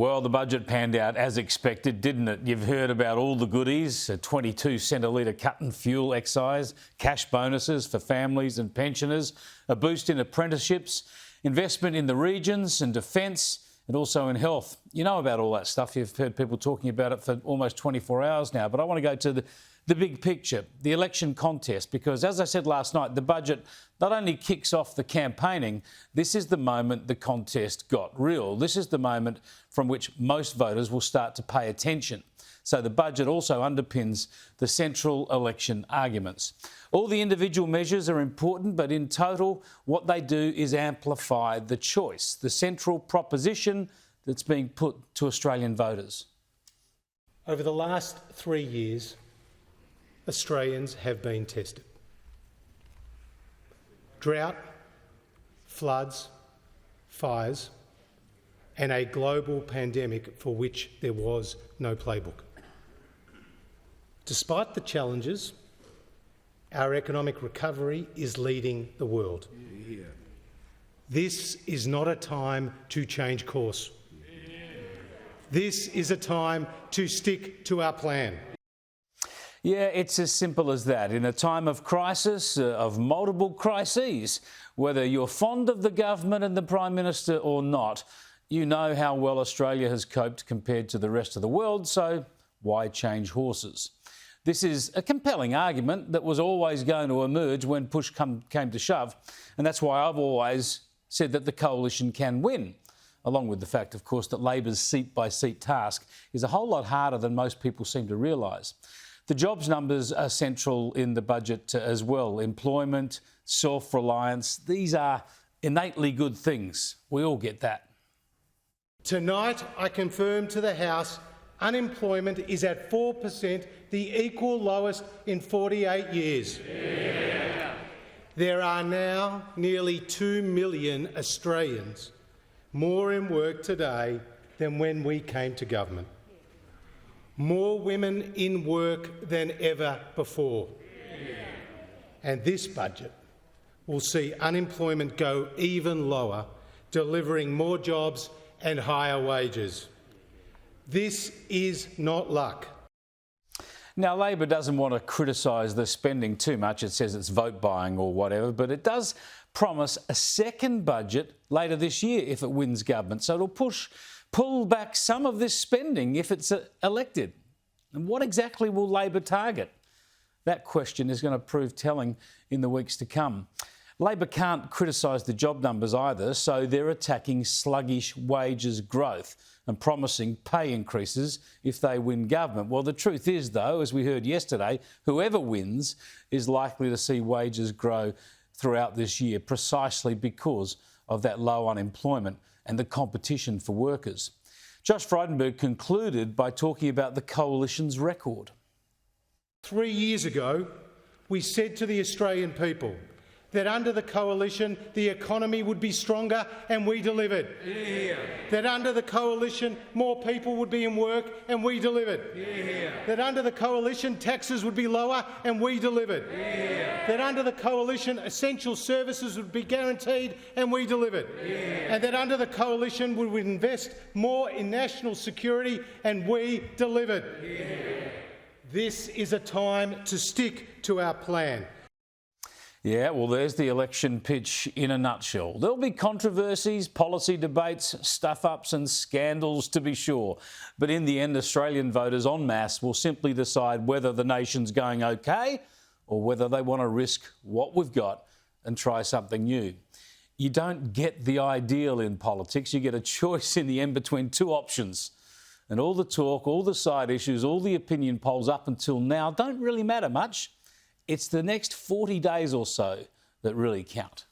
Well, the budget panned out as expected, didn't it? You've heard about all the goodies, a 22 cent a litre cut in fuel excise, cash bonuses for families and pensioners, a boost in apprenticeships, investment in the regions and defence and also in health. You know about all that stuff. You've heard people talking about it for almost 24 hours now. But I want to go to the big picture, the election contest, because as I said last night, the budget not only kicks off the campaigning, this is the moment the contest got real. This is the moment from which most voters will start to pay attention. So the budget also underpins the central election arguments. All the individual measures are important, but in total, what they do is amplify the choice, the central proposition that's being put to Australian voters. Over the last 3 years, Australians have been tested. Drought, floods, fires, and a global pandemic for which there was no playbook. Despite the challenges, our economic recovery is leading the world. Yeah. This is not a time to change course. Yeah. This is a time to stick to our plan. Yeah, it's as simple as that. In a time of crisis, of multiple crises, whether you're fond of the government and the Prime Minister or not, you know how well Australia has coped compared to the rest of the world, so why change horses? This is a compelling argument that was always going to emerge when push came to shove, and that's why I've always said that the coalition can win, along with the fact, of course, that Labor's seat-by-seat task is a whole lot harder than most people seem to realise. The jobs numbers are central in the budget as well. Employment, self-reliance, these are innately good things. We all get that. Tonight, I confirm to the House unemployment is at 4%, the equal lowest in 48 years. Yeah. There are now nearly 2 million Australians more in work today than when we came to government. More women in work than ever before. Yeah. And this budget will see unemployment go even lower, delivering more jobs and higher wages. This is not luck. Now, Labor doesn't want to criticise the spending too much. It says it's vote buying or whatever, but it does promise a second budget later this year if it wins government. So it'll pull back some of this spending if it's elected. And what exactly will Labor target? That question is going to prove telling in the weeks to come. Labor can't criticise the job numbers either, so they're attacking sluggish wages growth and promising pay increases if they win government. Well, the truth is, though, as we heard yesterday, whoever wins is likely to see wages grow throughout this year precisely because of that low unemployment and the competition for workers. Josh Frydenberg concluded by talking about the coalition's record. 3 years ago, we said to the Australian people that under the coalition the economy would be stronger, and we delivered. Yeah. That under the coalition more people would be in work, and we delivered. Yeah. That under the coalition taxes would be lower, and we delivered. Yeah. That under the coalition essential services would be guaranteed, and we delivered. Yeah. And that under the coalition we would invest more in national security, and we delivered. Yeah. This is a time to stick to our plan. Yeah, well, there's the election pitch in a nutshell. There'll be controversies, policy debates, stuff-ups and scandals, to be sure. But in the end, Australian voters en masse will simply decide whether the nation's going okay or whether they want to risk what we've got and try something new. You don't get the ideal in politics. You get a choice in the end between two options. And all the talk, all the side issues, all the opinion polls up until now don't really matter much. It's the next 40 days or so that really count.